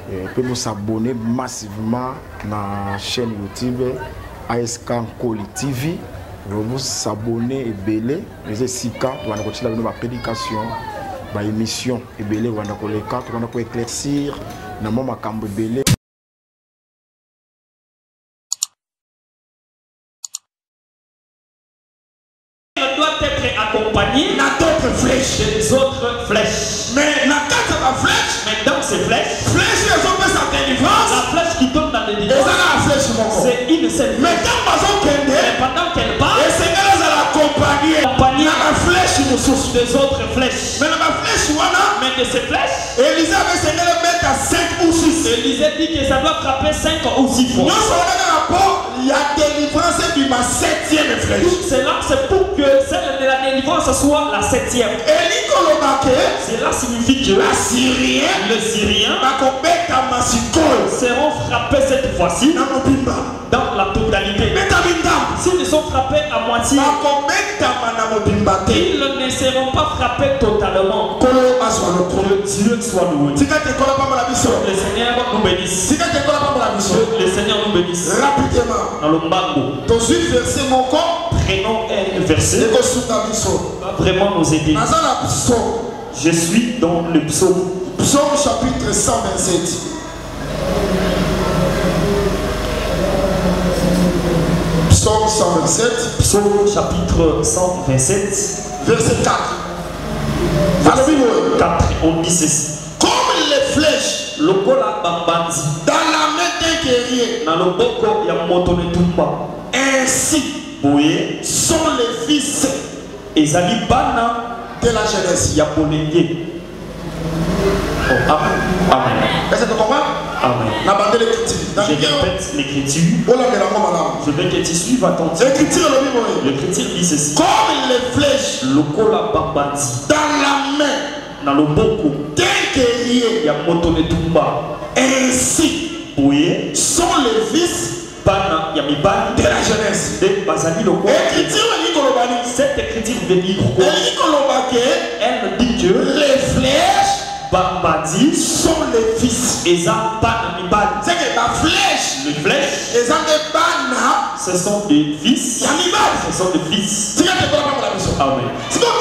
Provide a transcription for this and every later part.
Vous pouvez vous abonner massivement à la chaîne YouTube ASK Nkoli TV. Vous vous abonner et belé. Les Sika, vous allez continuer la prédication, la émission et belé, vous allez éclaircir dans mon macambo belé. Doit être accompagné d'autres flèches, des autres flèches. Mais la carte de la flèche, mais dans ces flèches, la flèche qui donne dans les délivrance, c'est une seule. Mais pendant qu'elle part, accompagner la flèche des autres flèches. Mais de ces flèches, Élisée avait mettre à 5 ou 6. Élisée dit que ça doit frapper 5 ou 6 fois. Il y a délivrance de ma 7e flèche. Cela, c'est pour que celle de la délivrance soit la 7e. Cela signifie que le Syrien seront frappés cette fois-ci dans la totalité. S'ils sont frappés à moitié, ils ne seront pas frappés totalement. Que Dieu soit loué. Le Seigneur nous bénisse. Le Seigneur nous bénisse. Rapidement. Dans le Mbango. Prenons un verset. Va vraiment nous aider. Je suis dans le psaume. Psaume chapitre 127. Psaume 127. Psaume chapitre 127. Verset 4. Verset 4. On dit ceci. Comme les flèches. Le kola bambandi. Dans la main d'un guerrier. Dans le boko ya motone tumba. Ainsi. Oui. Sont les fils. Ezali bana de la jeunesse. Ya bolenge. Oh, amen. Amen. Est-ce que tu comprends? Amen. Je répète l'écriture. Je veux que tu suives attentivement. L'écriture dit ceci. Comme les flèches. Le kola bambandi. Dans la main. Dans le boko. D'un guerrier. Ya motone tumba. Ainsi. Oui. Sont les fils. Bana ya mibali de la jeunesse. De bazali loko. Cette écriture veut dire quoi? Elle dit que les flèches bambadi sont les fils. Eza bana mibali. C'est que la flèche. Les flèches. Eza de bana. Ce sont des fils. Ya mibali. Ce sont des fils. Amen. C'est donc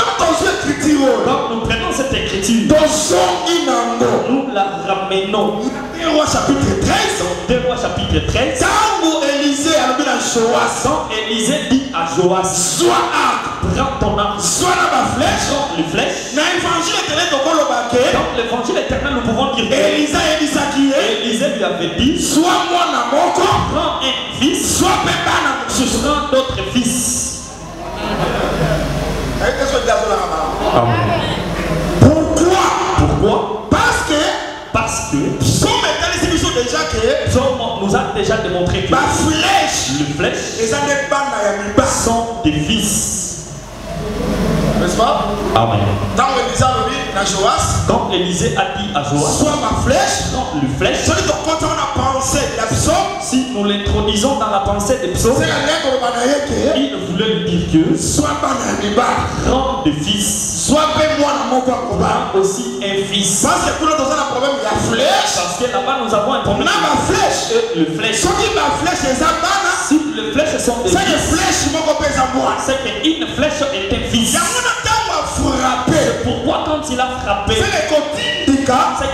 nous prenons cette écriture. Nous la ramenons. 2 Rois chapitre 13. 2 Rois chapitre 13. Quand Élisée dit à Joas, sois arc, prends ton arc, sois la flèche, prends les flèches. Dans l'évangile éternel, nous pouvons dire Élisée lui avait dit, sois moi la moko, prends un fils, sois pépana, je prends d'autres fils. Amen. Pourquoi? Parce que nous a déjà démontré que les flèches sont des fils. N'est-ce pas? Amen. Quand Élisée a dit à Joas, sois ma flèche, non, le flèche. Si nous l'introduisons dans la pensée des psaumes, il voulait lui dire que sois rend des fils. Soit moi aussi un fils. Parce que là-bas nous avons un problème. Le flèche. Si les flèches sont des fils, c'est qu'une flèche est un fils. C'est pourquoi quand il a frappé, c'est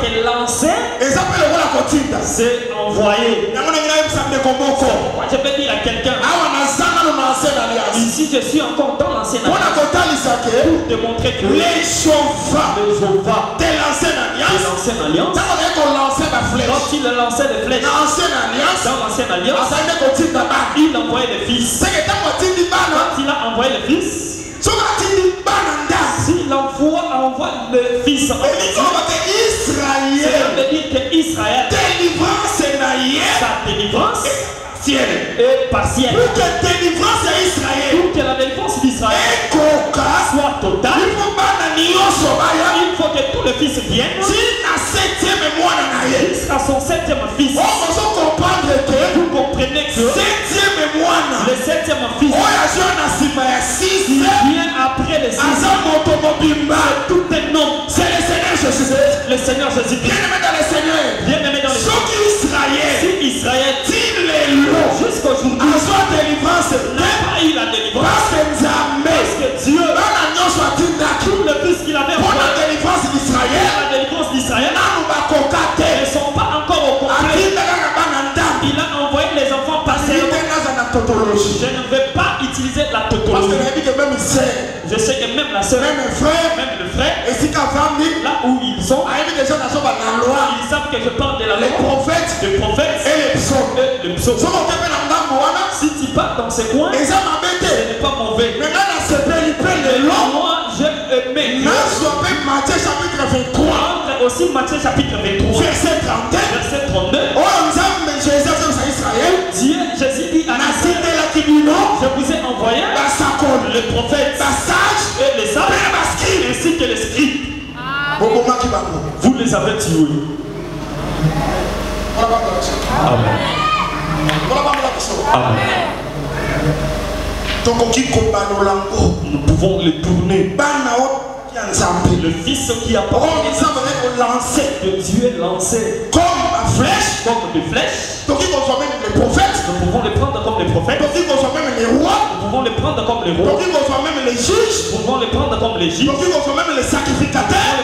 que l'ancien s'est envoyé. Je peux dire à quelqu'un, ici je suis encore dans l'ancienne alliance pour te montrer que les chauvins de l'ancienne alliance, quand il lançait des flèches dans l'ancienne alliance, il envoyait des fils. Quand il a envoyé les fils, s'il envoie le fils, ça veut dire que Israël, sa délivrance est partielle. Pour que la délivrance d'Israël soit totale, il faut que tous les fils viennent jusqu'à son 7e fils. Vous comprenez que le 7e fils qui vient après le 6e, tout est nom. C'est le Seigneur Jésus. Le Seigneur Jésus. Bien-aimé dans le Seigneur. sœur, je sais que même la sœur, même le frère, et si là où ils sont, ils savent que je parle de la loi, les prophètes et les psaumes. Si tu pars dans ces coins, ce n'est pas mauvais. Mais là, la moi, j'ai aimé Matthieu chapitre 23, aussi Matthieu chapitre 23, verset 32. verset 32. Dieu, Jésus dit à Israël, je vous ai envoyé le prophète et les sages ainsi que les scribes. Vous les avez tués. Amen. Amen. Nous pouvons les tourner. Le fils qui a parlé de Dieu est lancé comme des flèches. Nous pouvons les prendre comme les prophètes. Nous pouvons les prendre comme les rois. Nous pouvons les prendre comme les juges. Nous pouvons les prendre comme les sacrificateurs.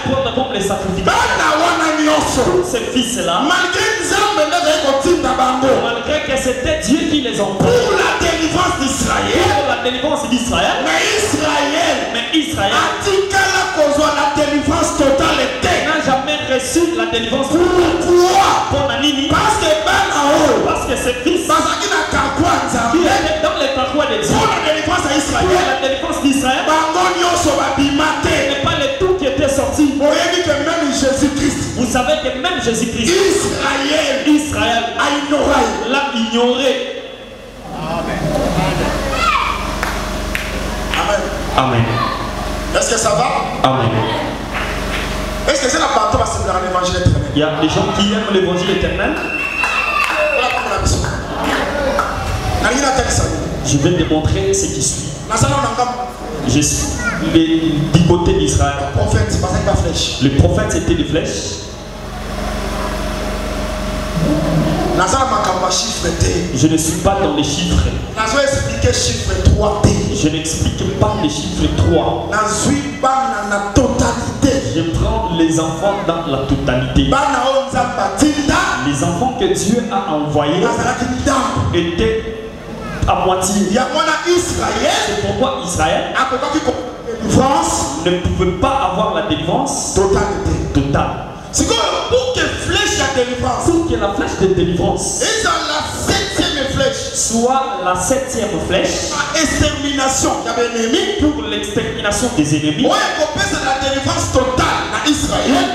Ces fils-là, malgré que c'était Dieu qui les envoie pour la délivrance d'Israël, mais Israël la délivrance totale n'a jamais reçu la délivrance totale. Pourquoi? Parce que ces fils qui étaient dans les parois de Dieu pour la délivrance d'Israël, n'est pas le tout qui était sorti. Vous savez que même Jésus-Christ, Israël l'a ignoré. Amen. Est-ce que ça va? Amen. Est-ce que c'est la partie va se faire l'évangile éternel? Il y a des gens qui aiment l'évangile éternel. Je vais démontrer ce qui suit. Je suis du côté d'Israël. Le prophète c'était des flèches. Je ne suis pas dans les chiffres. Je n'explique pas les chiffres 3. Je prends les enfants dans la totalité. Les enfants que Dieu a envoyés étaient à moitié. C'est pourquoi Israël ne pouvait pas avoir la délivrance totale. Pour que la flèche de délivrance soit la 7e flèche pour l'extermination des ennemis,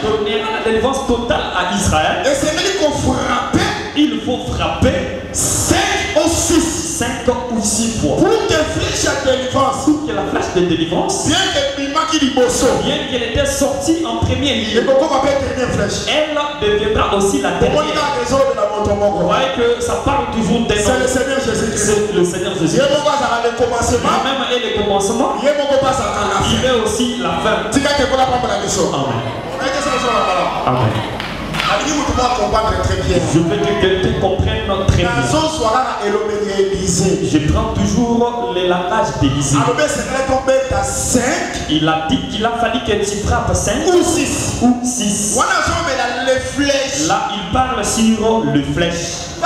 donner la délivrance totale à Israël, il faut frapper 5 ou 6 fois pour que la flèche de délivrance, bien qu'elle était sortie en premier lieu, elle deviendra aussi la dernière. Vous voyez que ça parle toujours des c'est le Seigneur Jésus. C'est le Seigneur Jésus. Même et le commencement, il est aussi la fin. Amen. Amen. Je veux que quelqu'un comprenne très bien. Je prends toujours le langage d'Élisée. Il a dit qu'il a fallu que tu frappes 5 ou 6. Là, il parle sur le flèche. À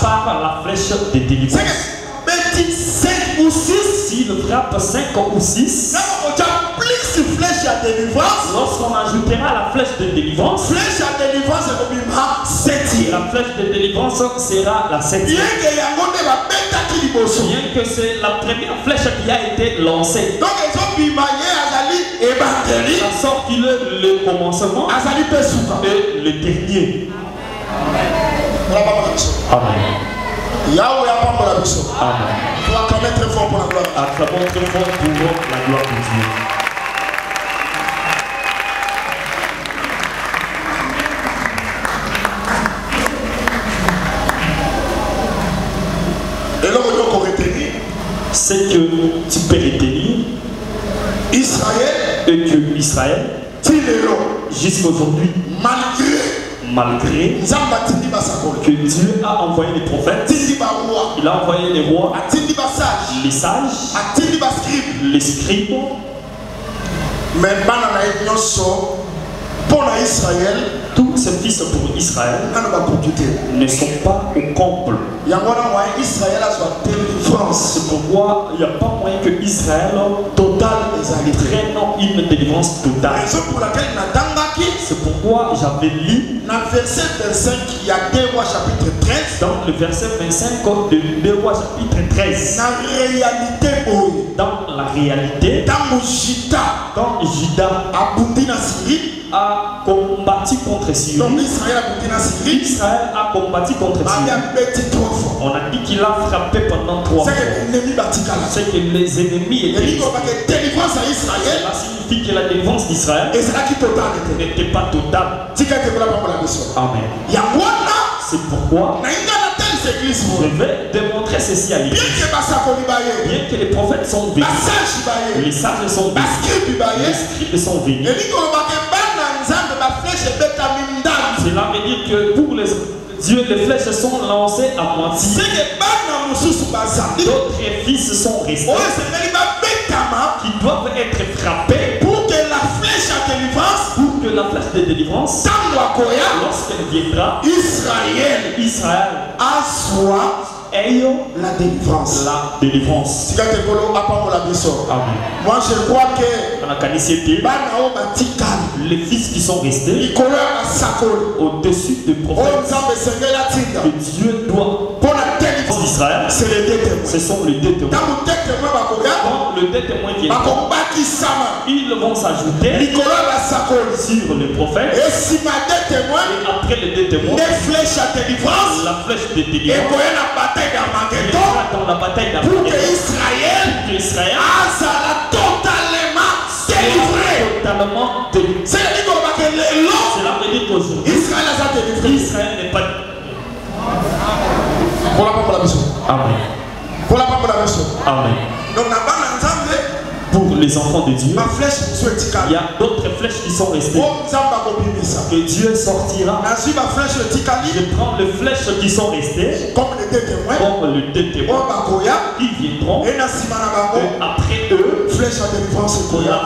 part la flèche de délivrance. 5 ou 6. S'il frappe 5 ou 6. Lorsqu'on ajoutera la flèche de délivrance, la flèche de délivrance sera la 7e. Bien que c'est la première flèche qui a été lancée. Ça sort qu'il est le commencement et le dernier. Amen. Amen. Acclamons très fort pour la gloire. Acclamons très fort pour la gloire de Dieu. Et là, on peut retenir. C'est que tu peux retenir Israël et que Israël, jusqu'à aujourd'hui, malgré que Dieu a envoyé les prophètes, il a envoyé les rois, les sages, les scribes, mais pour Israël, tous ces fils pour Israël ne sont pas au comble. C'est pourquoi il n'y a pas moyen que Israël prenne une délivrance totale. C'est pourquoi j'avais lu dans le verset 25, il y a 2 Rois chapitre 13. Dans le verset 25 de 2 Rois chapitre 13. Dans la réalité, quand Juda a combattu contre Syrie. Donc Israël a combattu contre Syrie. On a dit qu'il a frappé pendant 3 fois. C'est que les ennemis étaient. Cela signifie que la délivrance d'Israël n'était pas totale. Amen. C'est pourquoi je vais démontrer ceci à l'église. Bien que les prophètes sont venus, les sages sont venus, les scribes sont venus. Cela veut dire que pour les dieux, les flèches sont lancées à moitié. D'autres fils sont restés qui doivent être frappés pour que la flèche de délivrance, lorsqu'elle viendra, Israël ayant la délivrance. Amen. Moi je crois que les fils qui sont restés au-dessus du prophète, que Dieu doit pour la délivrance d'Israël, ce sont les 2 témoins. Quand le 2 témoins viennent, ils vont s'ajouter sur le prophète. Et après les 2 témoins, la flèche de délivrance dans la bataille d'Armageddon, pour que Israël soit totalement délivré. Cela veut dire qu'aujourd'hui, Israël n'est pas. Amen. Amen. Donc, pour les enfants de Dieu, il y a d'autres flèches qui sont restées. Que Dieu sortira. Je prends les flèches qui sont restées comme les 2 témoins qui viendront. Et après eux, la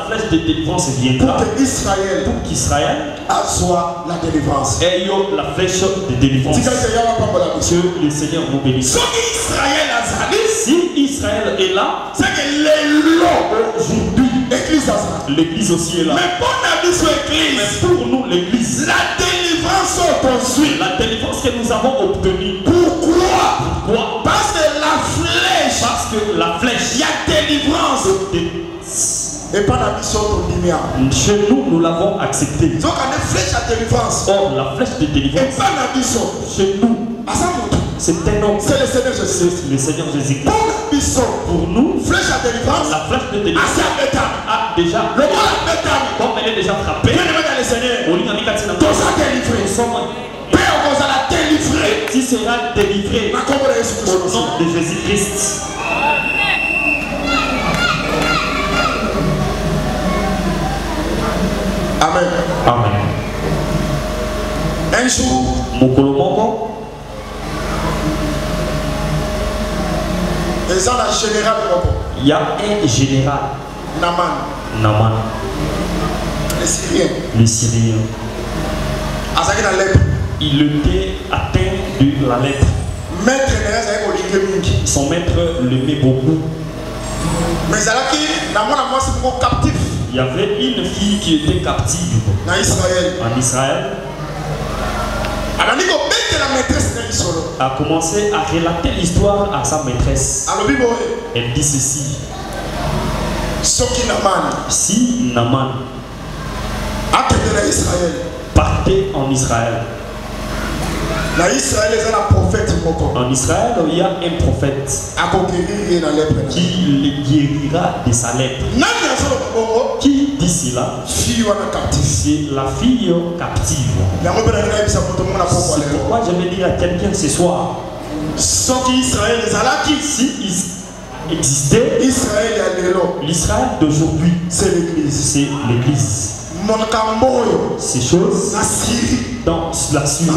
flèche de délivrance viendra pour qu'Israël soit la délivrance. Ait la flèche de délivrance. Que le Seigneur vous bénisse. Si Israël est là, c'est que les lots aujourd'hui, l'église aussi est là. Mais pour nous, l'église, la délivrance poursuit. La délivrance que nous avons obtenue. Pourquoi? Parce que la flèche, il y a délivrance. Et pas la mission de chez nous, nous l'avons accepté. Donc, on a flèche à délivrance. Or, la flèche de délivrance. Et pas la mission. Chez nous. C'est un homme. C'est le Seigneur Jésus. Le Seigneur Jésus. Pour nous, flèche à délivrance. La flèche de délivrance a déjà. Comme elle est déjà frappée. Nous sommes délivrés. Tu seras délivré au nom de Jésus-Christ. Amen. Amen. Un jour, il y a un général, Naman, le Syrien. Il était atteint de la lèpre. Son maître l'aimait beaucoup. Mais il y avait une fille qui était captive en Israël. A commencé à relater l'histoire à sa maîtresse. Elle dit ceci: si Naman partait en Israël, en Israël, il y a un prophète qui le guérira de sa lèpre. Qui dit cela? C'est la fille captive. C'est pourquoi je vais dire à quelqu'un ce soir, si existait l'Israël d'aujourd'hui, c'est l'église. Ces choses dans la Syrie,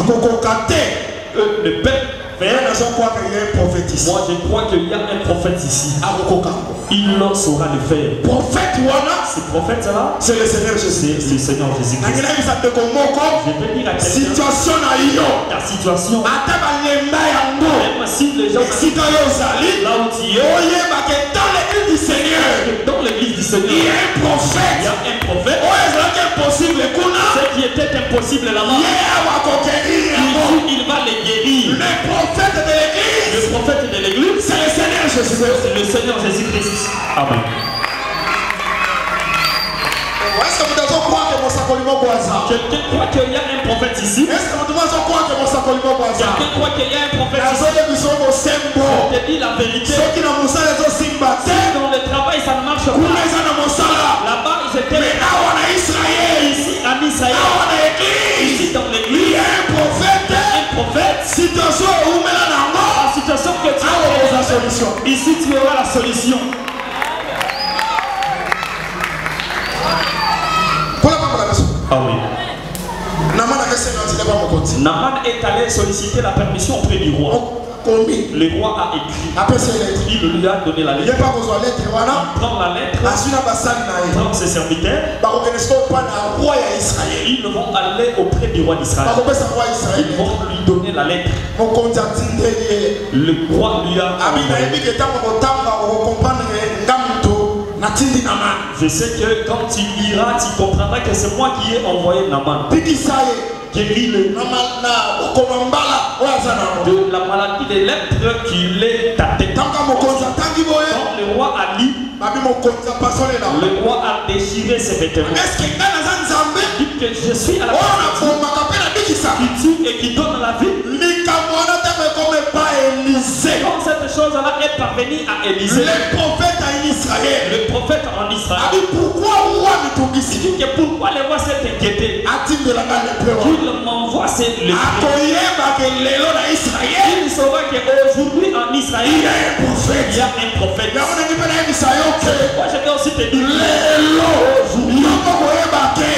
le peuple. Moi je crois qu'il y a un prophète ici. Il saura le faire. Ce prophète là, c'est le Seigneur Jésus. C'est le Seigneur Jésus. Je vais dire à quelqu'un, situation, même si les gens là où tu es, dans l'église du Seigneur, dans l'église du Seigneur, il y a un prophète. il y a un prophète. Ce qui était impossible là-bas, il va les guérir. Le prophète de l'église, Le prophète de l'église, c'est le Seigneur Jésus-Christ. c'est le Seigneur Jésus-Christ. Amen. Est-ce que vous devez croire que mon sacoliment boisa? Quelqu'un croit qu'il y a un prophète ici? Est-ce que vous devez croire que mon sacoliment boisa? Quelqu'un croit qu'il y a un prophète ici? Je te dis la vérité. Dans le travail, ça ne marche pas. Là-bas, ils étaient ici en Israël. Ici dans l'église, il y a un prophète. La situation que tu as, ici tu auras la solution. Ah oui. Naman est allé solliciter la permission auprès du roi. Le roi a écrit. Il lui a donné la lettre. Il prend la lettre. Il prend ses serviteurs. Ils vont aller auprès du roi d'Israël. Ils vont lui donner la lettre. Le roi lui a envoyé. Je sais que quand tu liras, tu comprendras que c'est moi qui ai envoyé Naman. Guéris-le de la maladie des lèpres qui l'est tâté. Quand le roi a lu, le roi a déchiré ses vêtements. Il dit que je suis à la qui tue et qui donne la vie. Quand cette chose-là est parvenue à Élisée, le prophète en Israël, il dit que pourquoi le roi s'est inquiété, qu'il m'envoie ces lépreux. Il saura qu'aujourd'hui en Israël, il y a un prophète. Moi je vais aussi te dire, aujourd'hui,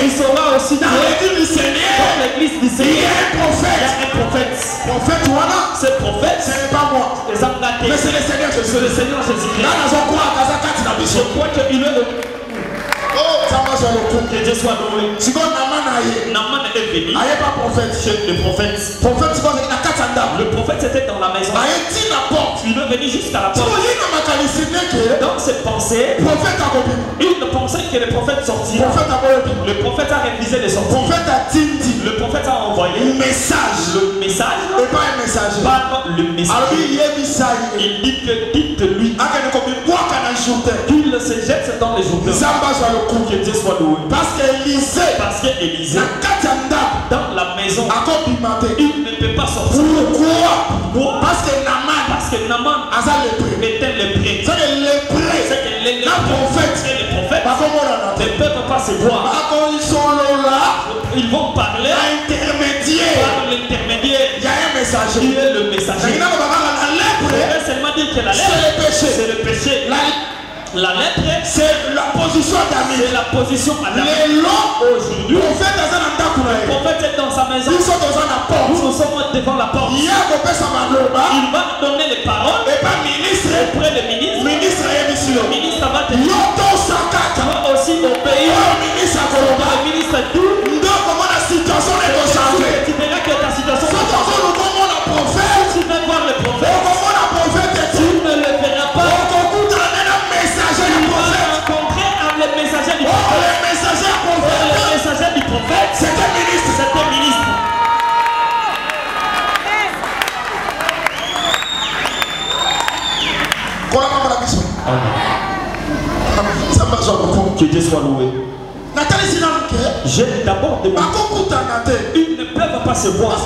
il saura aussi dans l'église du Seigneur, il y a un prophète. Ce prophète, ce n'est pas moi, mais c'est le Seigneur Jésus-Christ. Je crois qu'il est que Dieu soit loué. Naman est venu chez le prophète. Le prophète était dans la maison. Il est venu jusqu'à la porte. Dans ses pensées, il pensait que le prophète sortirait. Le prophète a révisé les sorties. Le prophète a envoyé le message. Pas le message. Il dit que dites-lui qu'il se jette dans les jours. Que Dieu soit loué. Parce qu'Élisée, dans la maison, il ne peut pas sortir. Pourquoi? Parce que Naman était lépreux. C'est que les prophètes ne peuvent pas se voir. Ils sont là. Ils vont parler par l'intermédiaire. Il y a un messager. Il est le messager. Il veut seulement dire que la lettre, c'est le péché. La lettre, c'est la position d'Adam. C'est la position Adam. Aujourd'hui, le prophète est dans sa maison. Nous sommes devant la porte. Il va donner les paroles auprès du ministre. Le ministre va te dire, toi aussi au pays. Le ministre tout. Tu verras que ta situation va changer. Tu vas voir le prophète. Tu ne le verras pas. Le messager du prophète, c'était ministre. Que Dieu soit loué. J'ai d'abord demandé. Ils ne peuvent pas se voir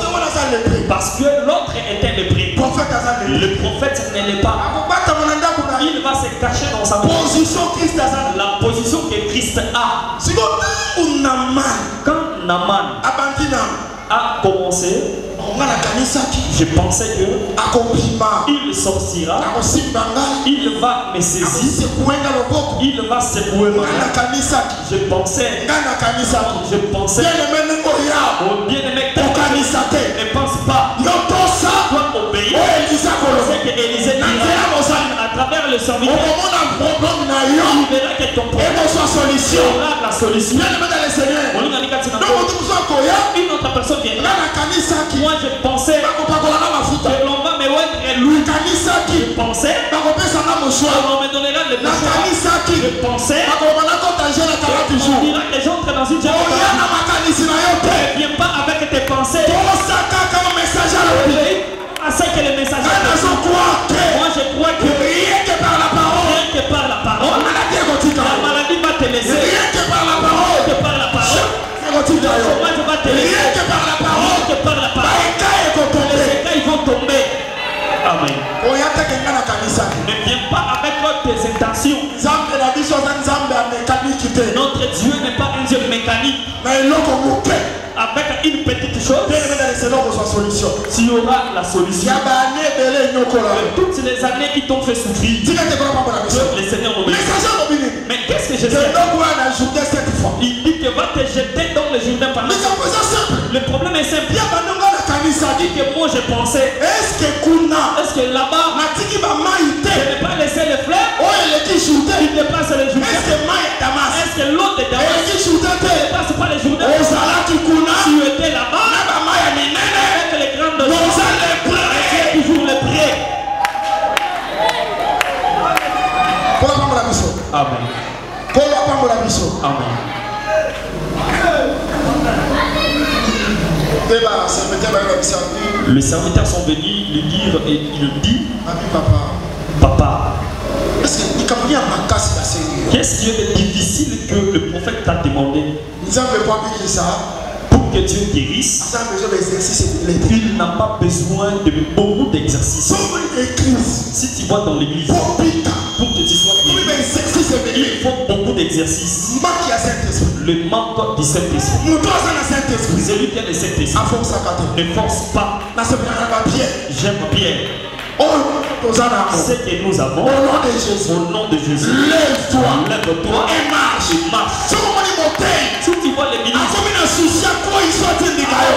parce que l'autre était lépreux. Le prophète ne l'est pas. Il va se cacher dans sa position. La position que Christ a. Quand Naman a commencé, je pensais que il sortira, il va me saisir, il va secouer ma main. Je pensais, oh bien-aimé, ne pense pas, doit obéir. C'est que Élisée dira à travers le serviteur, il verra que ton problème aura la solution. Une autre personne viendra. Moi je pensais On me donnera le choix de penser. On dira que j'entre dans une jeune ne viens pas avec tes pensées. À ce que les messagers moi je crois que rien que par la parole la maladie va te laisser. Rien que par la parole le chômage va te laisser. Rien que par la parole les écailles vont tomber. Amen. Ne viens pas avec tes intentions. Notre Dieu n'est pas un Dieu mécanique. Avec une petite chose, tu auras la solution. Toutes les années qui t'ont fait souffrir, le Seigneur nous bénisse. Mais qu'est-ce que je sais? Il dit que va te jeter dans le Jourdain par le problème est simple. Il dit que moi je pensais, est-ce que là-bas, je n'ai pas laissé les fleurs? Il dépasse les Jourdains. Est-ce que l'autre de Damas ne dépasse pas les Jourdains? Tu étais là-bas avec les grandes choses. Tu es toujours le prêt. Amen. Amen. Les serviteurs sont venus lui dire et il dit, papa, qu'est-ce qui est de difficile que le prophète t'a demandé? Pour que Dieu guérisse, il n'a pas besoin de beaucoup d'exercices. Si tu vas dans l'église, pour que tu sois guéri, il faut beaucoup d'exercices. Le manque du Saint-Esprit. Celui qui a le Saint-Esprit ne force pas. J'aime Pierre. Ce que nous avons au nom de Jésus, lève-toi et marche. Si tu vois les ministres,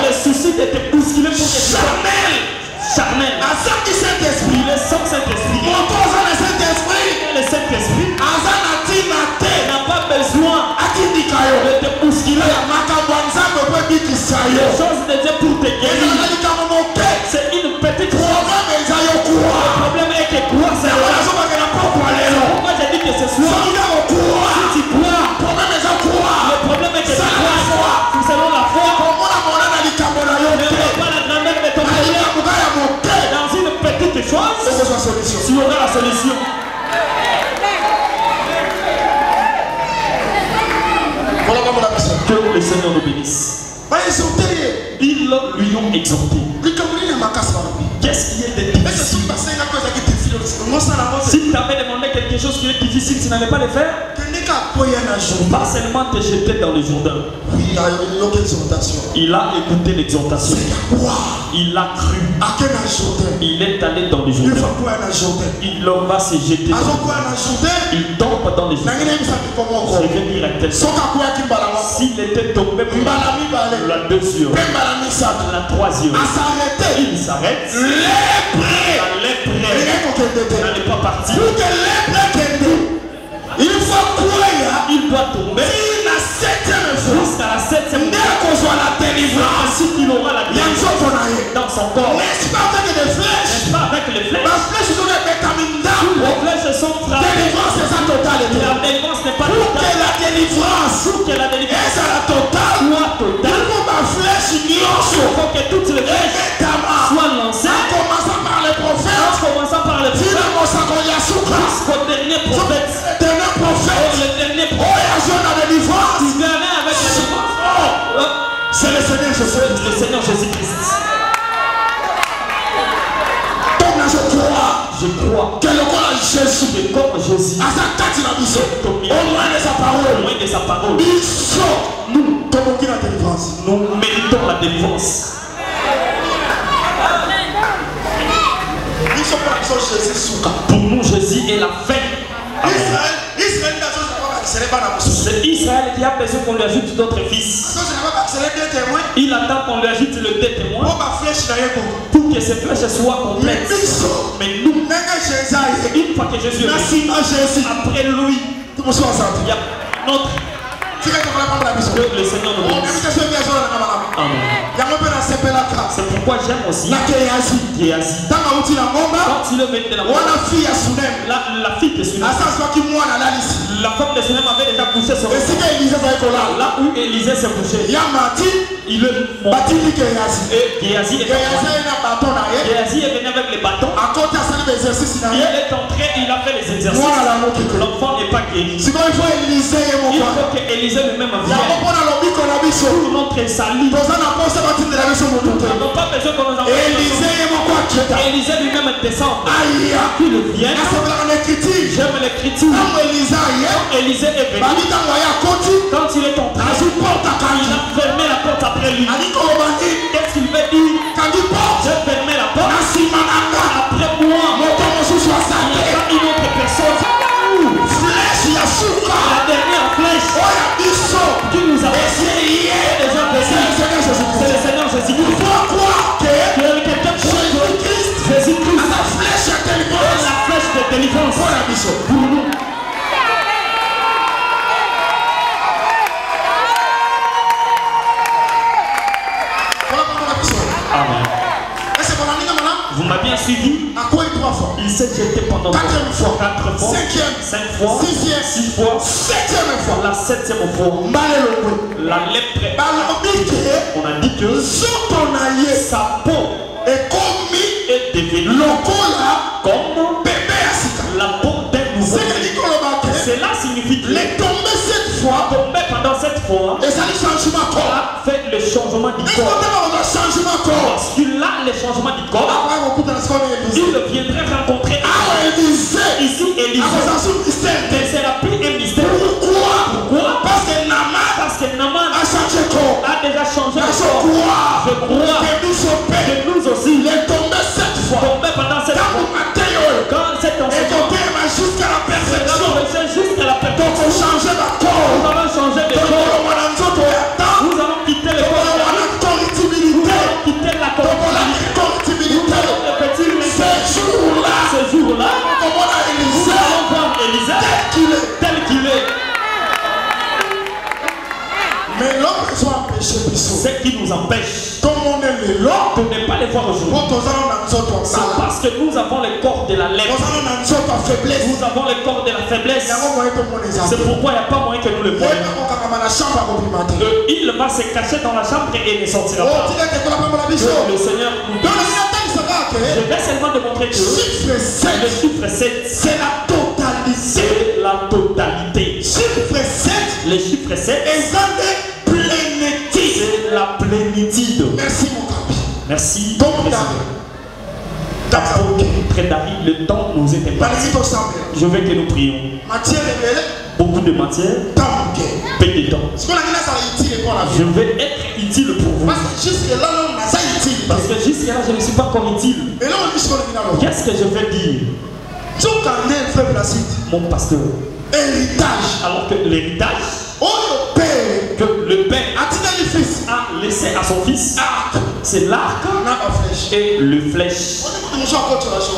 le souci de te bousculer pour que tu sois charnel. Il est sans Saint-Esprit. Le Saint-Esprit n'a pas besoin de te bousculer. Les choses de Dieu pour te guérir, c'est une petite chose. Le problème est que croire, c'est pourquoi j'ai dit que ce soir, si tu crois, le problème est que tu crois. Selon la foi, ne mets pas la grandeur de ton problème dans une petite chose, tu auras la solution. Que le Seigneur nous bénisse. Ils lui ont exhorté. Qu'est-ce qui est de difficile? Si tu avais demandé quelque chose qui est difficile, tu n'allais pas le faire. Pas seulement te jeter dans le Jourdain. Il a écouté l'exhortation. Il a cru. Il est allé dans le Jourdain. Il va se jeter. Il tombe dans les Jourdain. Je vais dire à tel s'il était tombé pour la deuxième, la troisième, il s'arrête. La lèpre n'allait pas partir. Il doit tomber jusqu'à la septième fois. Ainsi qu'il aura la délivrance dans son corps. N'est-ce pas avec les flèches? Les flèches sont frappées. La délivrance n'est pas totale. Pour que la délivrance soit totale, il faut que toutes les flèches soient lancées. En commençant par les prophètes. Jusqu'au dernier prophète. Le dernier prophète. Il venait avec la délivrance. C'est le Seigneur Jésus. Le Seigneur Jésus-Christ. Je crois que le corps de Jésus, comme Jésus, au loin de sa parole, nous méritons la délivrance. Pour nous, Jésus est la fin. C'est Israël qui a besoin qu'on lui ajoute d'autres fils. Il attend qu'on lui ajoute le deux témoins pour que ses flèches soient complètes. Mais nous, une fois que Jésus est venu, après lui, il y a notre. Que le Seigneur nous bénisse. Amen. C'est pour pourquoi j'aime aussi Géasi. Géasi. Quand il le mettait dans la fille de Sunem, la femme de Sunem avait déjà couché sur là où Élisée s'est couché. Il le monte. Et Géasi est venu avec les bâtons. Il est entré, il a fait les exercices. L'enfant n'est pas guéri. Il faut que Élisée lui-même vienne. Pour montrer sa vie. Nous n'avons pas besoin qu'on nous envoie. Élisée lui-même descend. Qu'il vienne. J'aime l'écriture. Élisée est venu. Quand il est entré, il a fermé la porte après lui. Qu'est-ce qu'il veut dire? J'ai fermé la porte. Après moi, il n'y a pas une autre personne. La dernière flèche qui nous a essayé déjà c'est le Seigneur Jésus-Christ. Pourquoi que quelqu'un Jésus-Christ la flèche de délivrance pour nous. Amen. Vous m'avez bien suivi? Il s'est jeté pendant 4 fois, 5 fois, 6 fois, 7e fois. La 7e fois, la lèpre. On a dit que sa peau est devenue comme la peau d'un nouveau. Cela signifie que tomber pendant cette fois, a fait le changement du corps. Parce qu'il a le changement du corps, il viendrait rencontrer ici Élisée. Ce ne sera plus un mystère. Pourquoi? Parce que Naaman a déjà changé de corps. Je crois que nous aussi, tomber pendant cette fois. Quand cet enseignement jusqu'à la perfection, nous allons changer de corps. Nous allons quitter le corps. Quitter la corruptibilité. Ce jour-là, nous allons voir Élisée tel qu'il est. Mais l'homme soit empêché. Ce qui nous empêche de ne pas les voir aujourd'hui, c'est parce que nous avons le corps de la lèpre. Nous avons le corps de la faiblesse. C'est pourquoi il n'y a pas moyen que nous le voyons. Il va se cacher dans la chambre et ne sortira pas. Le Seigneur nous dit. Je vais seulement démontrer que le chiffre 7, c'est la totalité. Le chiffre 7 est la plénitude. Merci mon capi. Merci. Très David, le temps nous est imparti. Je veux que nous prions. Beaucoup de matière, peu de temps. Je vais être utile pour vous. Parce que jusqu'à là, je ne suis pas comme utile. Qu'est-ce que je vais dire? Mon pasteur. Héritage. Alors que l'héritage que le père a laissé à son fils, c'est l'arc et le flèche.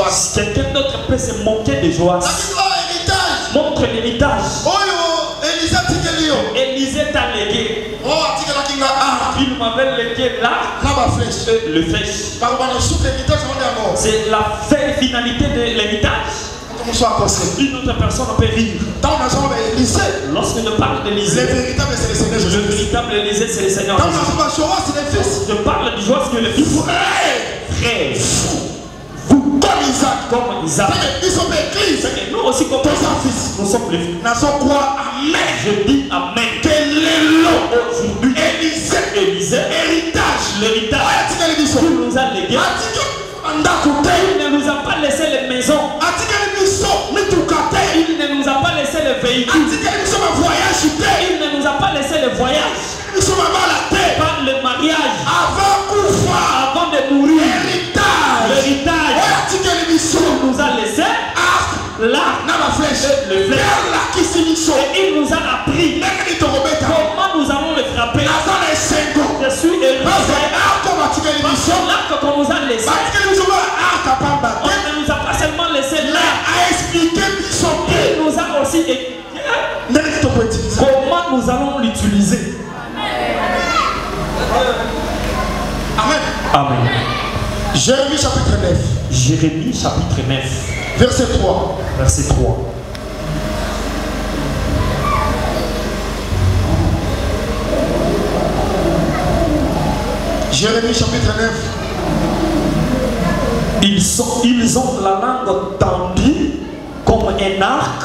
Si quelqu'un d'autre peut se moquer de joie, montre l'héritage. Élisée t'a légué. Il m'avait légué l'arc et le flèche. C'est la finalité de l'héritage. Une autre personne peut rire. Lorsque je parle d'Élisée, le véritable Élisée, c'est le Seigneur. Je parle du joie que le fils. Frère, vous comme Isaac. Nous aussi comme fils. Nous sommes les fils. Je dis Amen. Aujourd'hui, Élisée, l'héritage qui nous a légué. Il ne nous a pas laissé les maisons. Il ne nous a pas laissé les véhicules. Il ne nous a pas laissé le voyage. Pas le mariage. Avant de mourir. L'héritage. Il nous a laissé l'arc, le flèche. Et il nous a appris comment nous allons le frapper. Je suis heureux. L'arc qu'on nous a laissé, on ne nous a pas seulement laissé l'arc, il nous a aussi comment nous allons l'utiliser. Amen. Jérémie chapitre 9. Jérémie chapitre 9. Verset 3. Verset 3. Jérémie chapitre 9. Ils ont la langue tendue comme un arc.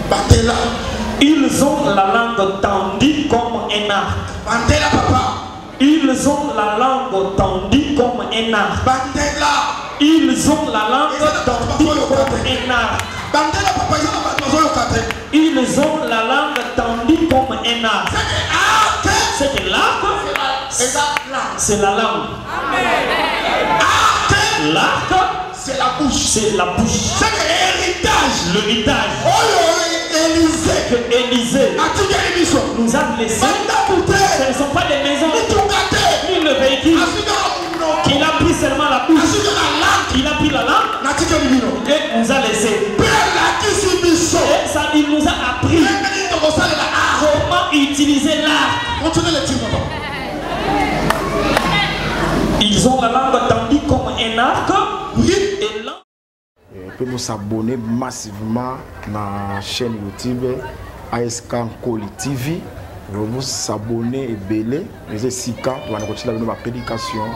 Batela. Ils ont la langue tendue comme un arc. Batela papa. Ils ont la langue tendue comme un arc. Batela. Ils ont la langue tendue comme un arc. Batela papa, ils ont la langue tendue comme un arc. C'est que l'arc, c'est la langue. L'arc, c'est la bouche. C'est la bouche. C'est l'héritage. L'héritage. Que Élisée nous a laissé. Ce ne sont pas des maisons ni le véhicule. Il a pris seulement la bouche. Il a pris la langue et nous a laissé. Et ça, il nous a appris comment utiliser l'art. Ils ont la langue tendue comme un arc. Et là, peut nous s'abonner massivement à la chaîne YouTube ASK Nkoli TV. Vous s'abonner et belé. Les Sika, on va continuer avec nos prédications,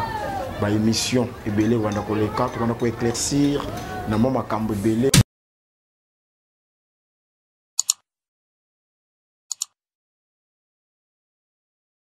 nos émissions et belé, on va éclaircir dans mon camp belé.